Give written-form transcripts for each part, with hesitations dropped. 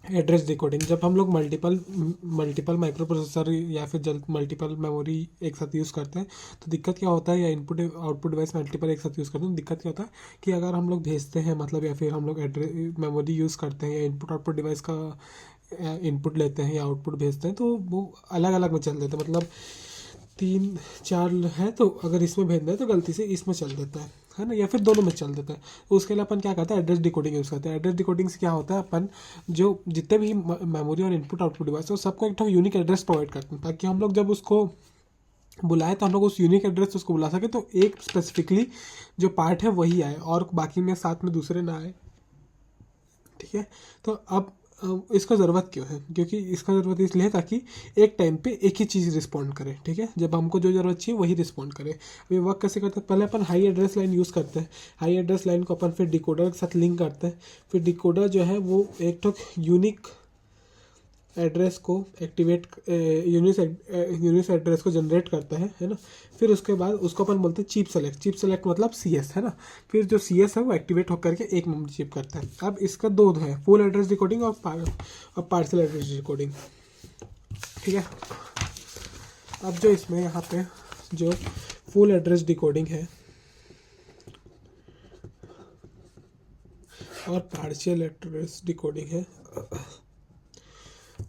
Address decoding, जब हम लोग मल्टीपल माइक्रो प्रोसेसर या फिर जल मल्टीपल मेमोरी एक साथ यूज़ करते हैं तो दिक्कत क्या होता है, या इनपुट आउटपुट डिवाइस मल्टीपल एक साथ यूज़ करते हैं तो दिक्कत क्या होता है कि अगर हम लोग भेजते हैं मतलब, या फिर हम लोग एड्रेस मेमोरी यूज़ करते हैं या इनपुट आउटपुट डिवाइस का इनपुट लेते हैं या आउटपुट भेजते हैं तो वो अलग अलग में चल देता है। मतलब 3 4 है तो अगर इसमें भेजना है तो गलती से इसमें चल देता है ना, या फिर दोनों में चल देता है। तो उसके लिए अपन क्या करते हैं, एड्रेस डिकोडिंग यूज़ करते हैं। एड्रेस डिकोडिंग से क्या होता है, अपन जो जितने भी मेमोरी और इनपुट आउटपुट डिवाइस है वो सबको एक तो यूनिक एड्रेस प्रोवाइड करते हैं, ताकि हम लोग जब उसको बुलाए तो हम लोग उस यूनिक एड्रेस से उसको बुला सके, तो एक स्पेसिफिकली जो पार्ट है वही आए और बाकी में साथ में दूसरे ना आए। ठीक है, तो अब इसका ज़रूरत क्यों है, क्योंकि इसका ज़रूरत इसलिए है ताकि एक टाइम पे एक ही चीज़ रिस्पॉन्ड करे। ठीक है, जब हमको जो ज़रूरत चाहिए वही रिस्पॉन्ड करे। अब ये वर्क कैसे करते हैं, पहले अपन हाई एड्रेस लाइन यूज़ करते हैं। हाई एड्रेस लाइन को अपन फिर डिकोडर के साथ लिंक करते हैं। फिर डिकोडर जो है वो एक तो यूनिक एड्रेस को एक्टिवेट यूनिक एड्रेस को जनरेट करता है ना। फिर उसके बाद उसको अपन बोलते हैं चिप सेलेक्ट। चिप सेलेक्ट मतलब CS है ना। फिर जो CS है वो एक्टिवेट होकर के एक मेमोरी चिप करता है। अब इसका दो है, फुल एड्रेस डिकोडिंग और पार्शियल एड्रेस डिकोडिंग। ठीक है, अब जो इसमें यहाँ पे जो फुल एड्रेस डिकोडिंग है और पार्शियल एड्रेस डिकोडिंग है,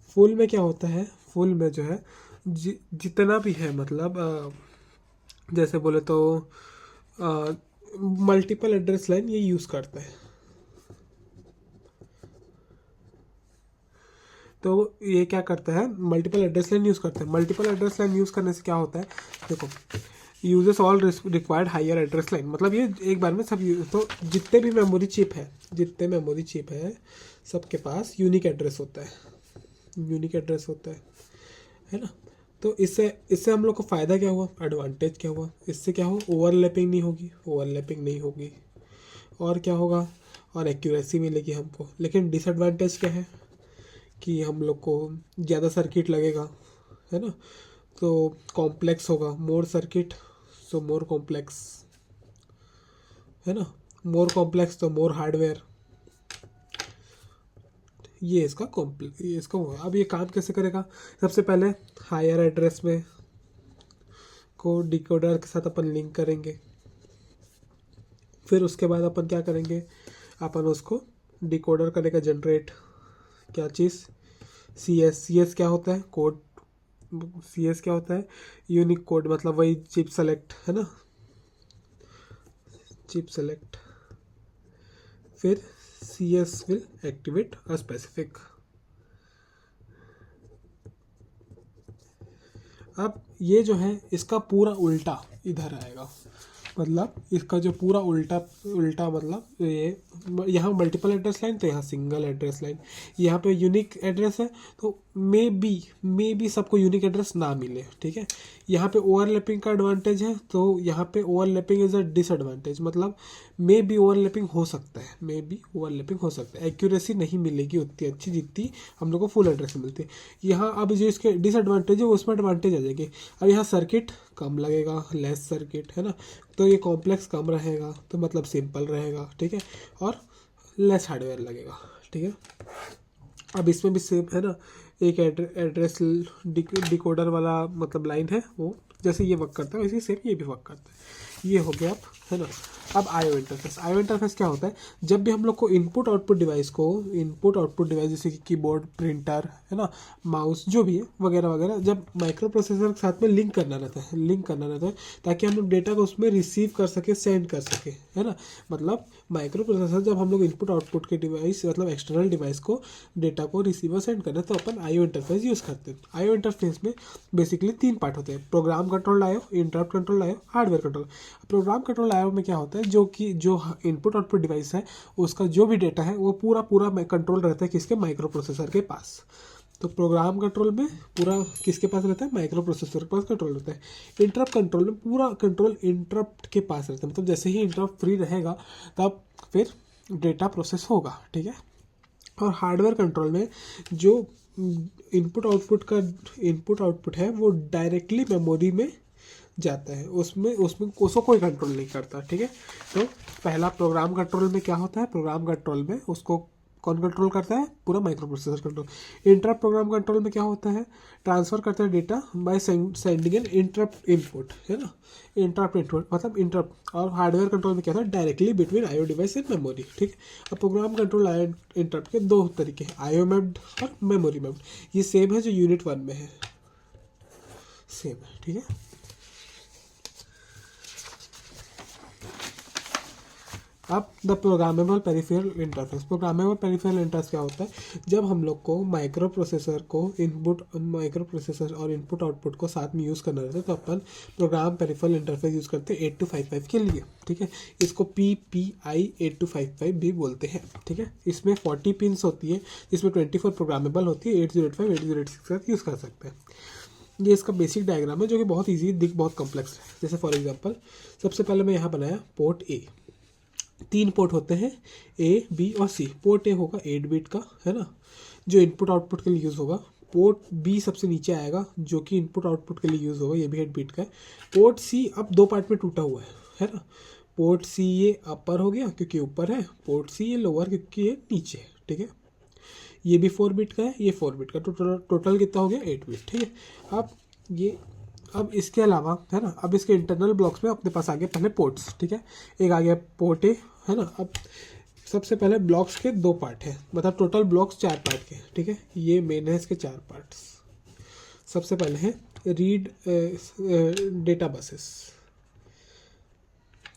फुल में क्या होता है, फुल में जो है जितना भी है मतलब जैसे बोले तो मल्टीपल एड्रेस लाइन ये यूज़ करता है। तो ये क्या करता है, मल्टीपल एड्रेस लाइन यूज़ करता है। मल्टीपल एड्रेस लाइन यूज़ करने से क्या होता है, देखो uses all required higher address line, मतलब ये एक बार में सब तो जितने भी मेमोरी चिप है सबके पास यूनिक एड्रेस होता है ना। तो इससे हम लोग को फ़ायदा क्या हुआ, एडवांटेज क्या हुआ, इससे क्या हो, ओवरलैपिंग नहीं होगी और क्या होगा, और एक्यूरेसी मिलेगी हमको। लेकिन डिसएडवांटेज क्या है कि हम लोग को ज़्यादा सर्किट लगेगा, है ना, तो कॉम्प्लेक्स होगा, मोर सर्किट सो मोर कॉम्प्लेक्स, है ना, मोर कॉम्प्लेक्स तो मोर हार्डवेयर। ये इसका हुआ। अब ये काम कैसे करेगा, सबसे पहले हायर एड्रेस में को डिकोडर के साथ अपन लिंक करेंगे। फिर उसके बाद अपन क्या करेंगे, अपन उसको डिकोडर करेगा जनरेट, क्या चीज़, CS क्या होता है, कोड। CS क्या होता है, यूनिक कोड, मतलब वही चिप सेलेक्ट है ना, चिप सेलेक्ट। फिर CS will activate a specific. अब ये जो है इसका पूरा उल्टा इधर आएगा, मतलब इसका जो पूरा उल्टा उल्टा मतलब ये, यहाँ मल्टीपल एड्रेस लाइन तो यहाँ सिंगल एड्रेस लाइन, यहाँ पे यूनिक एड्रेस है तो मे बी सबको यूनिक एड्रेस ना मिले। ठीक है, यहाँ पे ओवरलैपिंग का एडवांटेज है तो यहाँ पे ओवरलैपिंग इज अ डिसएडवांटेज, मतलब मे बी ओवरलैपिंग हो सकता है, एक्यूरेसी नहीं मिलेगी उतनी अच्छी जितनी हम लोग को फुल एड्रेस में मिलती है। यहाँ अब जो इसके डिसएडवांटेज है उसमें एडवांटेज आ जाएगी। अब यहाँ सर्किट कम लगेगा, लेस सर्किट है ना, तो ये कॉम्प्लेक्स कम रहेगा तो मतलब सिंपल रहेगा। ठीक है, और लेस हार्डवेयर लगेगा। ठीक है, अब इसमें भी सेम है ना, एक एड्रेस डिकोडर वाला मतलब लाइन है, वो जैसे ये वर्क करता है वैसे सेम ये भी वर्क करता है। ये हो गया अब, है ना। अब आईओ इंटरफेस क्या होता है, जब भी हम लोग को इनपुट आउटपुट डिवाइस जैसे कि कीबोर्ड, प्रिंटर है ना, माउस जो भी है वगैरह वगैरह, जब माइक्रो प्रोसेसर के साथ में लिंक करना रहता है ताकि हम लोग डेटा को उसमें रिसीव कर सके, सेंड कर सके, है ना। मतलब माइक्रो प्रोसेसर जब हम लोग इनपुट आउटपुट के डिवाइस मतलब एक्सटर्नल डिवाइस को डेटा को रिसीवर सेंड करना है तो अपन आईओ इंटरफेस यूज़ करते हैं। आईओ इंटरफेस में बेसिकली 3 पार्ट होते हैं, program control IO, interrupt control IO, hardware control. Program control IO में क्या होता है, जो इनपुट आउटपुट डिवाइस है उसका जो भी डेटा है वो पूरा कंट्रोल रहता है किसके, माइक्रो प्रोसेसर के पास। तो प्रोग्राम कंट्रोल में पूरा किसके पास रहता है, माइक्रो प्रोसेसर के पास कंट्रोल रहता है। इंटरप्ट कंट्रोल में पूरा कंट्रोल इंटरप्ट के पास रहता है, मतलब जैसे ही इंटरप्ट फ्री रहेगा तब फिर डेटा प्रोसेस होगा। ठीक है, और हार्डवेयर कंट्रोल में जो इनपुट आउटपुट है वो डायरेक्टली मेमोरी में जाता है, उसमें उसको कोई कंट्रोल नहीं करता। ठीक है, तो पहला प्रोग्राम कंट्रोल में क्या होता है, प्रोग्राम कंट्रोल में उसको कौन कंट्रोल करता है? पूरा micro processor control. Interrupt program control में क्या होता है? ट्रांसफर करता है data by sending an interrupt input, है ना, इंटरप्ट इनपुट मतलब इंटरप्ट। और हार्डवेयर कंट्रोल में क्या था? Directly between IO device and memory, ठीक है। अब प्रोग्राम कंट्रोल इंटरप्ट के दो तरीके हैं, आईओ मैप्ड और मेमोरी मैप्ड। ये सेम है जो यूनिट 1 में है, सेम है, ठीक है। अब the programmable peripheral interface. Programmable peripheral interface क्या होता है? जब हम लोग को माइक्रो प्रोसेसर और इनपुट आउटपुट को साथ में यूज़ करना रहता है तो अपन प्रोग्राम पेरिफेरल इंटरफेस यूज़ करते हैं 8255 के लिए, ठीक है। इसको PPI 8255 भी बोलते हैं, ठीक है। इसमें 40 पिन्स होती है, जिसमें 24 प्रोग्रामेबल होती है। 8085 8086 के साथ यूज़ कर सकते हैं। ये इसका बेसिक डायग्राम है जो कि बहुत ईजी, दिख बहुत कॉम्प्लेक्स है। जैसे फॉर एग्जाम्पल सबसे पहले मैं यहाँ बनाया पोर्ट ए। 3 पोर्ट होते हैं, ए, बी और सी। पोर्ट ए होगा 8 बिट का, है ना, जो इनपुट आउटपुट के लिए यूज़ होगा। पोर्ट बी सबसे नीचे आएगा जो कि इनपुट आउटपुट के लिए यूज़ होगा, ये भी 8 बिट का है। पोर्ट सी अब 2 पार्ट में टूटा हुआ है ना। पोर्ट सी ये अपर हो गया क्योंकि ऊपर है, पोर्ट सी ये लोअर क्योंकि ये नीचे है, ठीक है। ये भी 4 बिट का है, ये 4 बिट का। टोटल कितना हो गया? 8 बिट, ठीक है। अब इसके अलावा, है ना, अब इसके इंटरनल ब्लॉक्स में अपने पास आ गए पहले पोर्ट्स, ठीक है। एक आ गया पोर्ट ए, है ना। अब सबसे पहले ब्लॉक्स के 2 पार्ट हैं, मतलब टोटल ब्लॉक्स 4 पार्ट के, ठीक है। ये मेन है, इसके 4 पार्ट्स। सबसे पहले है रीड डेटा बसेस,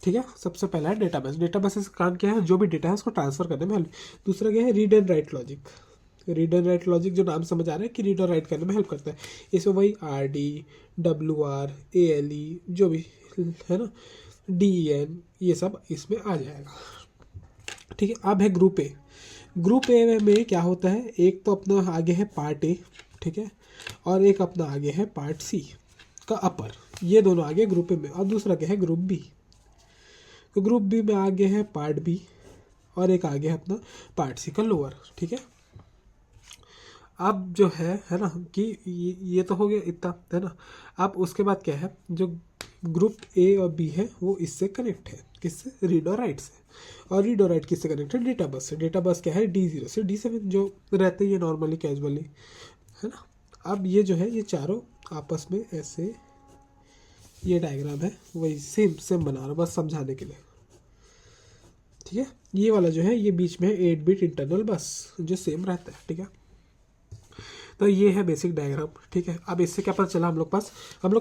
ठीक है। सबसे पहला है डेटा बस। डेटा बसेस का काम क्या है? जो भी डेटा है उसको ट्रांसफर करने में हेल्प। दूसरा क्या है? Read and right logic. Read and right logic जो नाम समझ आ रहा है कि रीड और राइट करने में हेल्प करता है। इसमें वही RD, WR, ALE जो भी है ना, DEN, ये सब इसमें आ जाएगा, ठीक है। अब है ग्रुप ए। ग्रुप ए में क्या होता है? एक तो अपना आगे है पार्ट ए, ठीक है, और एक अपना आगे है पार्ट सी का अपर। ये दोनों आगे ग्रुप ए में। और दूसरा क्या है? Group B. तो ग्रुप बी में आगे है पार्ट बी और एक आगे है अपना पार्ट सी का लोअर, ठीक है। अब जो है ना, कि ये तो हो गया इतना, है ना। अब उसके बाद क्या है? जो ग्रुप ए और बी है वो इससे कनेक्ट है, किससे? रीड और राइट से। और रीड और राइट किससे कनेक्ट है? डेटा बस से। डेटा बस क्या है? D0 से D7 जो रहते हैं नॉर्मली कैजुअली, है ना। अब ये जो है ये चारों आपस में ऐसे, ये डायग्राम है वही सेम बना रहा हूँ बस समझाने के लिए, ठीक है। ये वाला जो है ये बीच में है 8 बिट इंटरनल बस जो सेम रहता है, ठीक है। तो ये है बेसिक डायग्राम, ठीक है। अब इससे क्या पता चला? हम लोग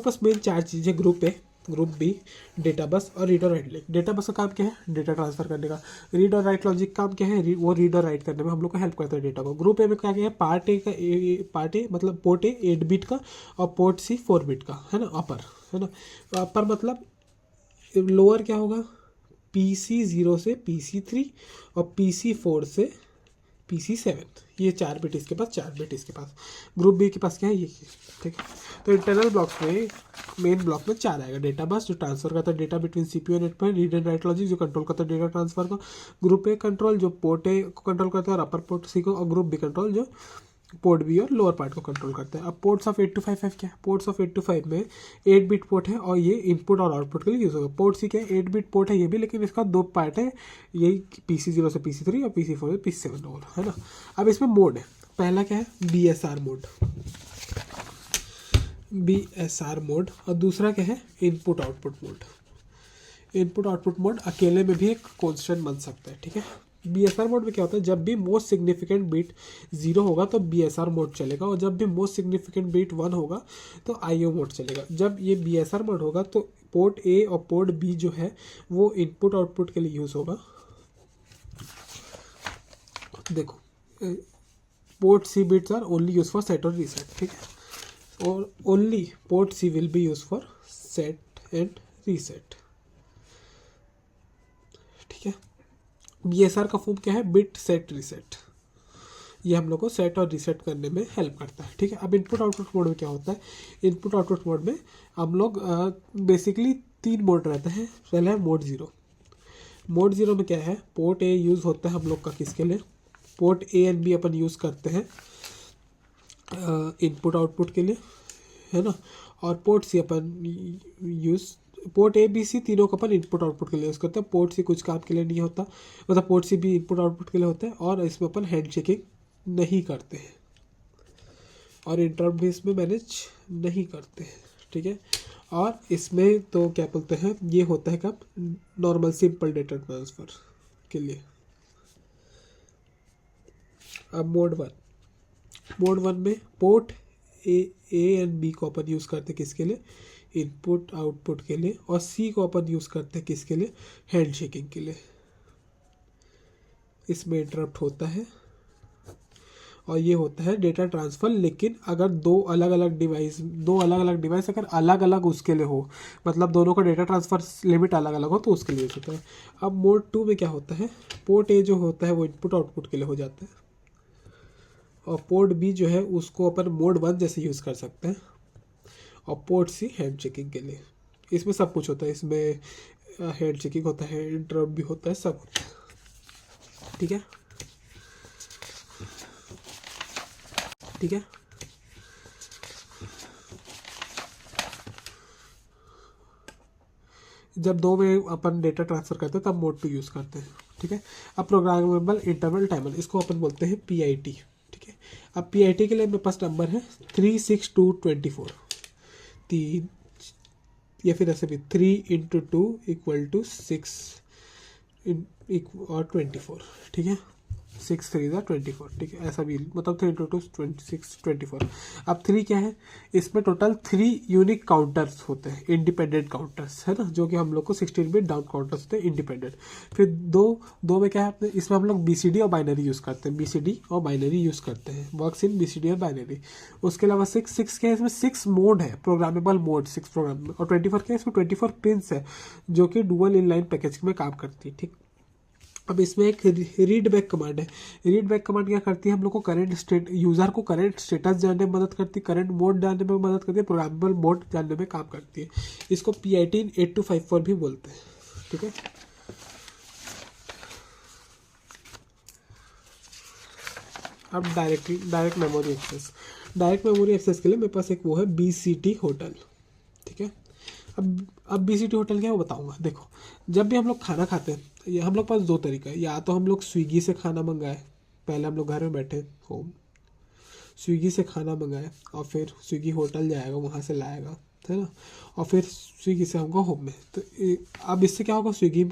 पास मेन 4 चीज़ें, group A, group B, data bus और रीड और राइट लॉजिक। डेटा बस का काम क्या है? डेटा ट्रांसफर करने का। रीड और राइट लॉजिक काम क्या है? वो रीड और राइट करने में हम लोग को हेल्प करता है डेटा को। ग्रुप ए में क्या है? पार्ट ए मतलब पोर्ट ए 8 बिट का और पोर्ट सी 4 बिट का, है ना, अपर, है ना। तो अपर मतलब लोअर क्या होगा? PC0 से PC3 और PC4 से PC7। ये 4 बिट इसके पास, 4 बिट इसके पास। ग्रुप बी के पास क्या है? ये, ठीक है। तो इंटरनल ब्लॉक्स में मेन ब्लॉक में 4 आएगा। डेटा बस जो ट्रांसफर करता है डेटा बिटवीन CPU और network. Read and right logic जो कंट्रोल करता है डेटा ट्रांसफर को। ग्रुप ए कंट्रोल जो पोर्ट ए को कंट्रोल करता है और अपर पोर्ट सी को। और ग्रुप बी कंट्रोल जो पोर्ट बी और लोअर पार्ट को कंट्रोल करते हैं। अब पोर्ट्स ऑफ 8255 क्या है? पोर्ट्स ऑफ 8255 में 8 बिट पोर्ट है और ये इनपुट और आउटपुट के लिए यूज़ होगा। पोर्ट सी क्या है? 8 बिट पोर्ट है ये भी, लेकिन इसका 2 पार्ट है, यही PC0 से PC3 और PC4 से PC7 और, है ना। अब इसमें मोड है। पहला क्या है? BSR mode, BSR mode. और दूसरा क्या है? Input output mode. Input output mode अकेले में भी एक कॉन्स्टेंट बन सकता है, ठीक है। BSR मोड में क्या होता है? जब भी मोस्ट सिग्निफिकेंट बिट 0 होगा तो BSR मोड चलेगा, और जब भी मोस्ट सिग्निफिकेंट बिट 1 होगा तो IO मोड चलेगा। जब ये BSR मोड होगा तो पोर्ट ए और पोर्ट बी जो है वो इनपुट आउटपुट के लिए यूज़ होगा। देखो, port C bits are only use for set और रीसेट, ठीक है। और only port C will be use for set and reset, ठीक है। BSR का फॉर्म क्या है? Bit set reset. ये हम लोग को सेट और रीसेट करने में हेल्प करता है, ठीक है। अब इनपुट आउटपुट मोड में क्या होता है? इनपुट आउटपुट मोड में हम लोग बेसिकली 3 मोड रहते हैं। पहला है मोड 0। मोड 0 में क्या है? पोर्ट ए यूज़ होता है हम लोग का किसके लिए? पोर्ट ए एंड बी अपन यूज़ करते हैं इनपुट आउटपुट के लिए, है ना। और पोर्ट सी अपन use port A B C तीनों को अपन इनपुट आउटपुट के लिए यूज़ करते हैं। पोर्ट सी कुछ काम के लिए नहीं होता, मतलब पोर्ट सी भी इनपुट आउटपुट के लिए होता है, और इसमें अपन हैंड शेकिंग नहीं करते हैं और इंटरप्ट भी इसमें मैनेज नहीं करते हैं, ठीक है। और इसमें तो क्या बोलते हैं, ये होता है कब, नॉर्मल सिंपल डेटा ट्रांसफ़र के लिए। अब मोड वन में पोर्ट ए एंड बी को अपन यूज़ करते हैं किसके लिए, इनपुट आउटपुट के लिए, और सी को अपन यूज़ करते हैं किसके लिए, हैंड शेकिंग के लिए। इसमें इंटरप्ट होता है और ये होता है डेटा ट्रांसफ़र, लेकिन अगर दो अलग अलग डिवाइस अगर अलग अलग उसके लिए हो, मतलब दोनों का डेटा ट्रांसफ़र लिमिट अलग अलग हो, तो उसके लिए होता है। अब मोड 2 में क्या होता है, पोर्ट ए जो होता है वो इनपुट आउटपुट के लिए हो जाता है, और पोर्ट बी जो है उसको अपन मोड 1 जैसे यूज़ कर सकते हैं, और पोर्ट सी हैंड चेकिंग के लिए। इसमें सब कुछ होता है, इसमें हैंड चेकिंग होता है, इंटरप्ट भी होता है, सब होता है, ठीक है, ठीक है। जब दो में अपन डेटा ट्रांसफ़र करते हैं तब मोड 2 यूज़ करते हैं, ठीक है। अब प्रोग्रामेबल इंटरवल टाइमर, इसको अपन बोलते हैं PIT, ठीक है। अब PIT के लिए मेरे पास नंबर है 36224, 3, या फिर ऐसे भी 3 × 2 = 6 और 24, ठीक है, 6 3 24, ठीक है, ऐसा भी, मतलब 3 × 2 26 24। अब 3 क्या है, इसमें टोटल 3 यूनिक काउंटर्स होते हैं, इंडिपेंडेंट काउंटर्स, है ना, जो कि हम लोग को 16 बिट डाउन काउंटर्स होते हैं इंडिपेंडेंट। फिर दो में क्या है अपने, इसमें हम लोग BCD और बाइनरी यूज़ करते हैं, BCD और बाइनरी यूज़ करते हैं, वर्क्स इन BCD और बाइनरी। उसके अलावा 6 क्या है, इसमें 6 मोड है, प्रोग्रामेबल मोड 6 प्रोग्राम, और 24 क्या है, इसमें 24 पिन्स है जो कि डुअल इनलाइन पैकेज में काम करती है, ठीक। अब इसमें एक रीड बैक कमांड है। रीड बैक कमांड क्या करती है, हम लोग को यूज़र को करंट स्टेटस जानने में मदद करती है, करंट मोड जानने में मदद करती है, प्रोग्रामेबल मोड जानने में काम करती है। इसको PIT 8254 भी बोलते हैं, ठीक है। अब direct memory access, direct memory access के लिए मेरे पास एक वो है BCT होटल, ठीक है। अब BCT होटल क्या है वो बताऊंगा। देखो, जब भी हम लोग खाना खाते हैं, ये हम लोग पास दो तरीका है, या तो हम लोग स्विगी से खाना मंगाए, पहले हम लोग घर में बैठे होम स्विगी से खाना मंगाए, और फिर स्विगी होटल जाएगा, वहाँ से लाएगा, है ना, और फिर स्विगी से हमको होम में। तो अब इससे क्या होगा, स्विगी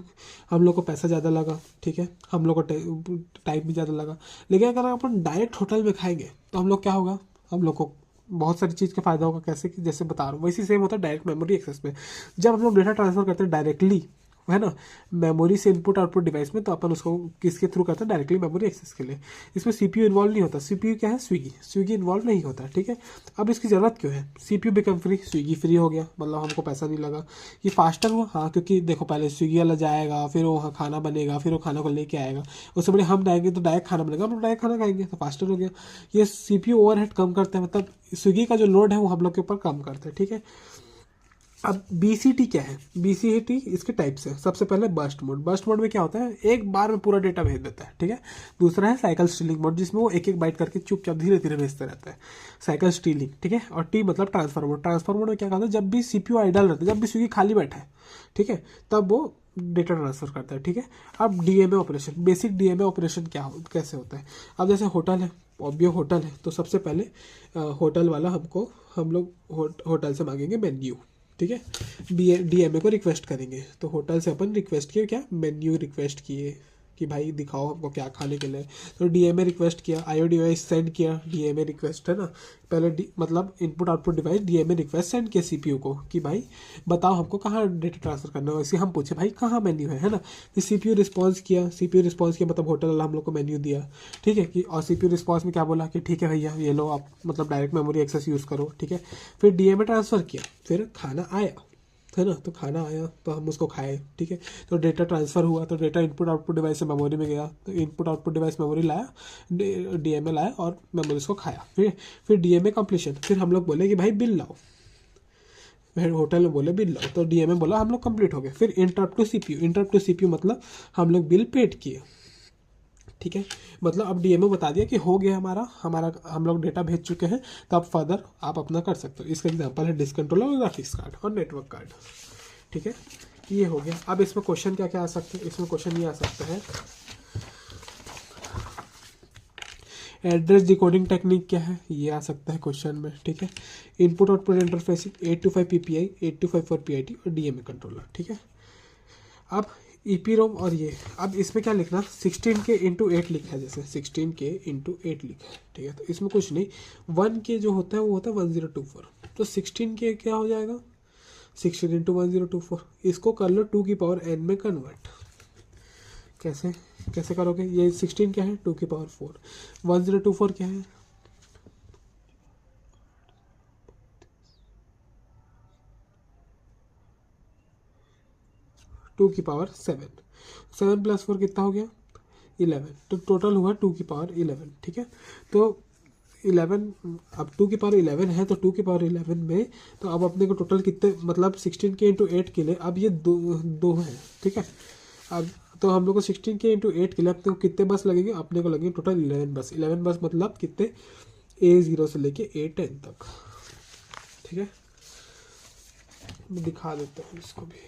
हम लोग को पैसा ज़्यादा लगा, ठीक है, हम लोग को टाइम भी ज़्यादा लगा। लेकिन अगर अपन डायरेक्ट होटल में खाएंगे तो हम लोग क्या होगा, हम लोग को बहुत सारी चीज़ का फायदा होगा। कैसे कि जैसे बता रहा हूँ, वैसे सेम होता है डायरेक्ट मेमोरी एक्सेस में। जब हम लोग डेटा ट्रांसफर करते हैं डायरेक्टली, है ना, मेमोरी से इनपुट आउटपुट डिवाइस में, तो अपन उसको किसके थ्रू करते हैं, डायरेक्टली मेमोरी एक्सेस के लिए। इसमें CPU इन्वॉल्व नहीं होता। CPU क्या है, स्विगी इन्वॉल्व नहीं होता, ठीक है। अब इसकी ज़रूरत क्यों है, CPU become free, Swiggy free हो गया, मतलब हमको पैसा नहीं लगा। ये फास्टर हुआ, हाँ, क्योंकि देखो पहले स्विगी वाला जाएगा, फिर वो खाना बनेगा, फिर वो खाना को लेके आएगा, उससे बड़े हम जाएंगे तो डायरेक्ट खाना बनेगा, हम लोग डायरेक्ट खाना खाएंगे, तो फास्टर हो गया। ये CPU ओवरहेड कम करते हैं, मतलब स्विगी का जो लोड है वो हम लोग के ऊपर कम करते हैं, ठीक है। अब BCT क्या है, BCT इसके टाइप्स है। सबसे पहले बर्स्ट मोड में क्या होता है, एक बार में पूरा डेटा भेज देता है, ठीक है। दूसरा है साइकिल स्टीलिंग मोड, जिसमें वो एक एक बाइट करके चुपचाप धीरे धीरे भेजते रहता है, साइकिल स्टीलिंग, ठीक है। और T मतलब ट्रांसफर मोड में क्या कहता है, जब भी CPU आइडल रहता है, जब भी स्विगी खाली बैठा है, ठीक है, तब वो डेटा ट्रांसफर करता है, ठीक है। अब DMA operation, basic DMA operation कैसे होता है। अब जैसे होटल है, ऑब्वियस होटल है, तो सबसे पहले होटल वाला हम लोग होटल से मांगेंगे मेन्यू, ठीक है। DMA को रिक्वेस्ट करेंगे, तो होटल से अपन रिक्वेस्ट किए, क्या मेन्यू रिक्वेस्ट किए कि भाई दिखाओ हमको क्या खाने के लिए। तो DMA रिक्वेस्ट किया, IO डिवाइस सेंड किया, DMA रिक्वेस्ट, है ना, पहले मतलब input output device DMA request send किया CPU को कि भाई बताओ हमको कहाँ डेटा ट्रांसफर करना है। वैसे हम पूछे भाई कहाँ मेन्यू है ना। फिर CPU रिस्पॉन्स किया, मतलब होटल वाला हम लोग को मेन्यू दिया, ठीक है कि, और CPU रिस्पॉन्स में क्या बोला कि ठीक है भैया ये लो आप मतलब डायरेक्ट मेमोरी एक्सेस यूज़ करो, ठीक है। फिर DMA ट्रांसफ़र किया, फिर खाना आया, है ना, तो खाना आया तो हम उसको खाए, ठीक है। तो डेटा ट्रांसफ़र हुआ, तो डेटा इनपुट आउटपुट डिवाइस से मेमोरी में गया, तो इनपुट आउटपुट डिवाइस मेमोरी लाया, DMA लाया और मेमोरी उसको खाया। फिर DMA कंप्लीशन, फिर हम लोग बोले कि भाई बिल लाओ, फिर होटल में बोले बिल लाओ, तो DMA बोला हम लोग कंप्लीट हो गए। फिर इंटरप्ट टू CPU मतलब हम लोग बिल पेड किए, ठीक है। मतलब अब DMA बता दिया कि हो गया हमारा हम लोग डेटा भेज चुके हैं, तो अब फर्दर आप अपना कर सकते हो। इसका एग्जांपल है डिस्क कंट्रोलर और ग्राफिक्स कार्ड और नेटवर्क कार्ड, ठीक है, ये हो गया। अब इसमें क्वेश्चन क्या क्या आ सकते हैं, इसमें क्वेश्चन ये आ सकता है एड्रेस डिकोडिंग टेक्निक क्या है, ये आ सकता है क्वेश्चन में, ठीक है। Input output interfacing 825 PPI, 825 PID और DMA कंट्रोलर, ठीक है। अब EPROM और ये, अब इसमें क्या लिखना, 16K इंटू 8 लिखा है, जैसे 16K इंटू 8 लिखा है, ठीक है। तो इसमें कुछ नहीं, 1K जो होता है वो होता है 1024, तो 16K क्या हो जाएगा 16 इंटू 1024, इसको कर लो 2 की पावर n में कन्वर्ट। कैसे कैसे करोगे, ये 16 क्या है 2 की पावर 4, 1024 क्या है 2 की पावर 7, 7 प्लस 4 कितना हो गया 11, तो टोटल हुआ 2 की पावर 11, ठीक है। तो 11, अब 2 की पावर 11 है, तो 2 की पावर 11 में तो अब अपने को टोटल कितने, मतलब 16K इंटू 8 के लिए अब ये दो है, ठीक है। अब तो हम लोग को 16K इंटू 8 के लिए अपने को कितने बस लगेंगे, अपने को लगेंगे टोटल 11 बस। 11 बस मतलब कितने, A0 से लेके A10 तक, ठीक है। मैं दिखा देता हूँ इसको भी।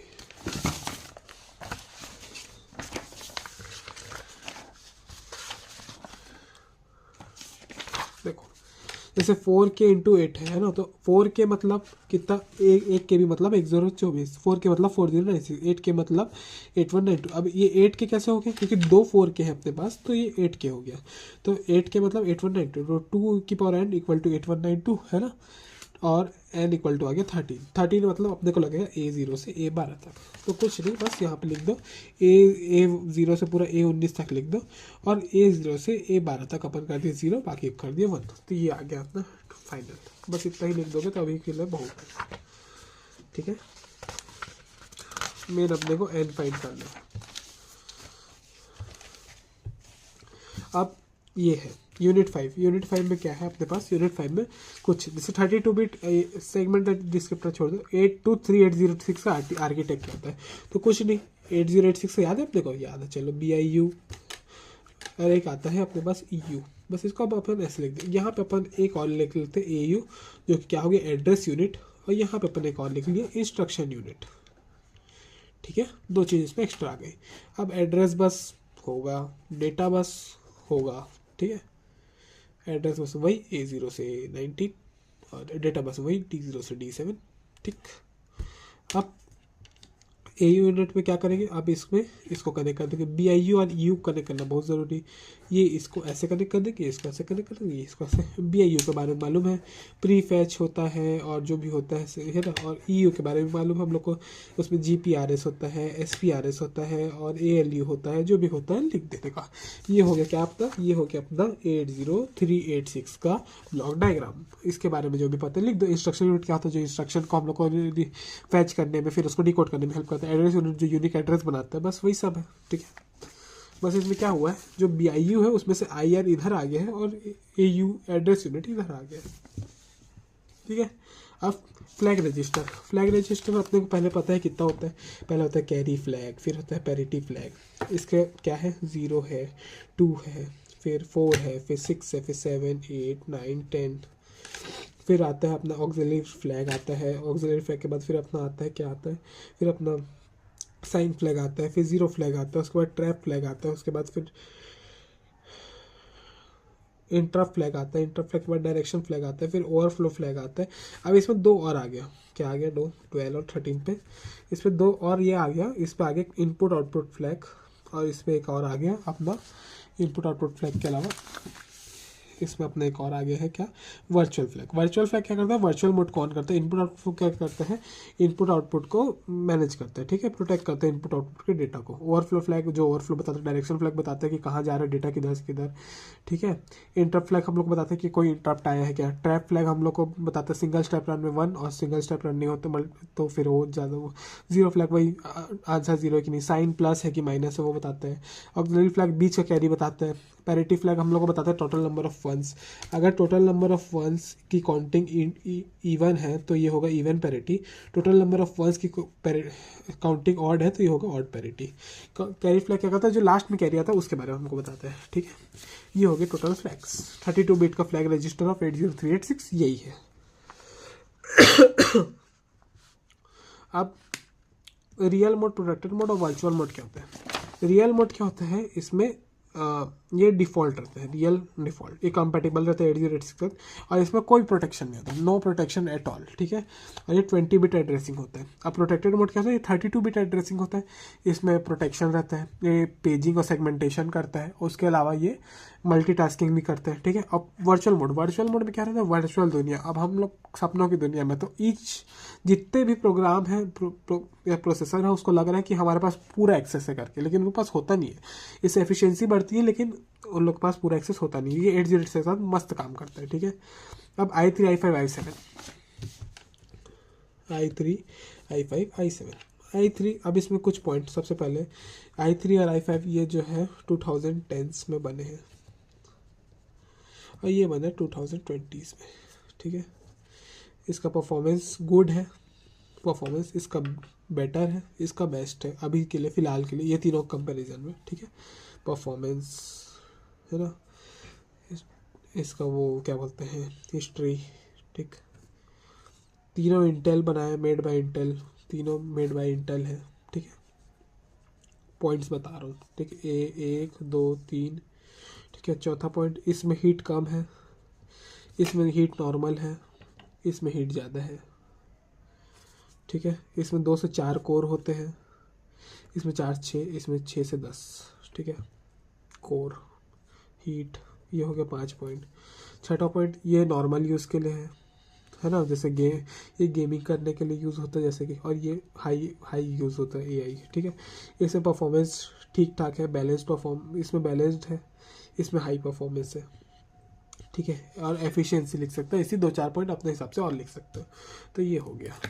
देखो जैसे 4K इंटू 8 है ना, तो 4K मतलब कितना, एक के भी मतलब 1024, 4K मतलब 4096, 8K मतलब 8192। अब ये 8K कैसे हो गया, क्योंकि दो 4K है अपने पास, तो ये 8K हो गया। तो 8K मतलब 8192, तो 2 की पावर n इक्वल टू 8192 है ना, और n इक्वल टू आ गया 13 मतलब अपने को लगेगा A0 से A12 तक। तो कुछ नहीं, बस यहाँ पे लिख दो A0 से पूरा A19 तक लिख दो, और A0 से A12 तक अपन कर दिए 0, बाकी कर दिए 1, तो ये आ गया अपना फाइनल। बस इतना ही लिख दोगे तो अभी के लिए बहुत है, ठीक है। मेन अपने को n फाइंड करना है। अब ये है यूनिट 5 में क्या है अपने पास, यूनिट 5 में कुछ जैसे 32 बिट सेगमेंट डिस्क्रिप्टर छोड़ दो, 823806 का आर्किटेक्ट क्या होता है, तो कुछ नहीं, 8086 याद है अपने को, याद है, चलो BIU, और एक आता है अपने पास EU, बस इसको अब अपन ऐसे लिख दें। यहाँ पे अपन एक और लिख लेते हैं AU, जो कि क्या हो गया एड्रेस यूनिट, और यहाँ पे अपन एक और लिख लिया इंस्ट्रक्शन यूनिट, ठीक है। दो चीज़ इसमें एक्स्ट्रा आ गई। अब एड्रेस बस होगा, डेटा बस होगा, ठीक है। एड्रेस बस वही A0 से A19, और डेटा बस वही D0 से D7, ठीक। अब AU यूनिट में क्या करेंगे, अब इसमें इसको कनेक्ट कर देंगे, BIU और EU कनेक्ट करना बहुत ज़रूरी। ये इसको ऐसे कनेक्ट कर देंगे, इसको ऐसे कनेक्ट कर देंगे, इसको ऐसे। BIU के बारे में मालूम है, प्री फैच होता है और जो भी होता है ना। और EU के बारे में मालूम है हम लोग को, उसमें GPRS होता है, SPRS होता है, और ALU होता है, जो भी होता है लिख देने का। ये हो गया क्या आपका, ये हो गया अपना 80386 का ब्लॉक डायग्राम। इसके बारे में जो भी पता है लिख दो। इंस्ट्रक्शन यूनिट क्या होता है, जो इंस्ट्रक्शन को हम लोग को फैच करने में, फिर उसको डिकोड करने में हेल्प करता है। एड्रेस यूनिट जो यूनिक एड्रेस बनाता है, बस वही सब है, ठीक है। बस इसमें क्या हुआ है, जो BIU है उसमें से IR इधर आ गया है, और AU एड्रेस यूनिट इधर आ गया है, ठीक है। अब फ्लैग रजिस्टर अपने को पहले पता है कितना होता है, पहले होता है कैरी फ्लैग, फिर होता है पैरिटी फ्लैग। इसके क्या है, 0 है, 2 है, फिर 4 है, फिर 6 है, फिर 7 8 9 10, फिर आता है अपना ऑक्सिलरी फ्लैग आता है। ऑक्सिलरी फ्लैग के बाद फिर अपना आता है, क्या आता है, फिर अपना साइन फ्लैग आता है, फिर 0 फ्लैग आता है, उसके बाद ट्रैप फ्लैग आता है, उसके बाद फिर इंटरप्ट फ्लैग आता है, इंटरप्ट फ्लैग के बाद डायरेक्शन फ्लैग आता है, फिर ओवरफ्लो फ्लैग आता है। अब इसमें दो और आ गया, क्या आ गया, 12 और 13 पे इसमें दो और ये आ गया, इस पर आ गया इनपुट आउटपुट फ्लैग, और इसमें एक और आ गया अपना इनपुट आउटपुट फ्लैग के अलावा इसमें अपना एक और आ गया है क्या, वर्चुअल फ्लैग। वर्चुअल फ्लैग क्या करता है, वर्चुअल मोड को ऑन करता है। इनपुट आउटपुट क्या करता है, इनपुट आउटपुट को मैनेज करता है, ठीक है, प्रोटेक्ट करता है इनपुट आउटपुट के डेटा को। ओवरफ्लो फ्लैग जो ओवरफ्लो बताता है, डायरेक्शन फ्लैग बताता है कि कहाँ जा रहा है डेटा, किधर से किधर, ठीक है। इंटरप्ट फ्लैग हम लोग को बताते हैं कि कोई इंटरप्ट आया है क्या। ट्रैप फ्लैग हम लोग को बताता है सिंगल स्टेप रन में 1, और सिंगल स्टेप रन नहीं होते तो फिर वो ज़्यादा वो 0 फ्लैग वही आंसर 0 है कि नहीं, साइन प्लस है कि माइनस है वो बताते हैं। ऑक्सिलरी फ्लैग बीच का कैरी बताता है। पैरिटी फ्लैग हम लोग को बताता है टोटल नंबर ऑफ वंस। अगर टोटल नंबर ऑफ वंस की काउंटिंग इवन है तो ये होगा even parity. Total number of ones की काउंटिंग ऑड है तो ये होगा ऑड पैरिटी। कैरी फ्लैग क्या करता है, जो लास्ट में कैरी आता है उसके बारे में हमको बताता है, ठीक है। ये हो गए टोटल फ्लैग्स। 32 बिट का फ्लैग रजिस्टर ऑफ 80386 यही है। अब रियल मोड, प्रोटेक्टेड मोड और वर्चुअल मोड क्या होता है। रियल मोड क्या होता है, इसमें ये डिफ़ॉल्ट रहता है, रियल डिफ़ॉल्ट, ये कंपेटेबल रहता है 8086 के साथ, और इसमें कोई प्रोटेक्शन नहीं होता, नो प्रोटेक्शन एट ऑल, ठीक है। और ये 20 बिट एड्रेसिंग होता है। अब प्रोटेक्टेड मोड क्या होता है, ये 32 बिट एड्रेसिंग होता है, इसमें प्रोटेक्शन रहता है, ये पेजिंग और सेगमेंटेशन करता है, उसके अलावा ये मल्टीटास्किंग भी करते हैं, ठीक है। अब वर्चुअल मोड में क्या रहता है, वर्चुअल दुनिया। अब हम लोग सपनों की दुनिया में, तो ईच जितने भी प्रोग्राम हैं या प्रोसेसर है, उसको लग रहा है कि हमारे पास पूरा एक्सेस है करके, लेकिन उनके पास होता नहीं है। इससे एफिशिएंसी बढ़ती है, लेकिन उन लोग के पास पूरा एक्सेस होता नहीं है। ये 808 के साथ मस्त काम करता है, ठीक है। अब i3, i5, i7, i3, i5, i7, i3, अब इसमें कुछ पॉइंट। सबसे पहले i3 और i5 ये जो है 2010s में बने हैं और ये बने 2020s में, ठीक है। इसका परफॉर्मेंस गुड है, परफॉर्मेंस इसका बेटर है, इसका बेस्ट है अभी के लिए, फ़िलहाल के लिए, ये तीनों कंपैरिजन में, ठीक है। परफॉर्मेंस है ना, इसका वो क्या बोलते हैं, हिस्ट्री, ठीक। तीनों इंटेल बनाए, मेड बाय इंटेल, तीनों मेड बाय इंटेल है, ठीक है। पॉइंट्स बता रहा हूँ, ठीक है। 1 2 3, ठीक है। चौथा पॉइंट, इसमें हीट कम है, इसमें हीट नॉर्मल है, इसमें हीट ज़्यादा है, ठीक है। इसमें 2 से 4 कोर होते हैं, इसमें 4 6, इसमें 6 से 10, ठीक है। कोर, हीट, ये हो गया 5 पॉइंट। छठा पॉइंट, ये नॉर्मल यूज़ के लिए है ना, जैसे ये गेमिंग करने के लिए यूज़ होता है जैसे कि, और ये हाई यूज़ होता है AI, ठीक है। इसमें परफॉर्मेंस ठीक ठाक है, इसमें बैलेंस्ड है, इसमें हाई परफॉर्मेंस है, ठीक है। और एफिशिएंसी लिख सकते हैं, इसी 2-4 पॉइंट अपने हिसाब से और लिख सकते हो। तो ये हो गया।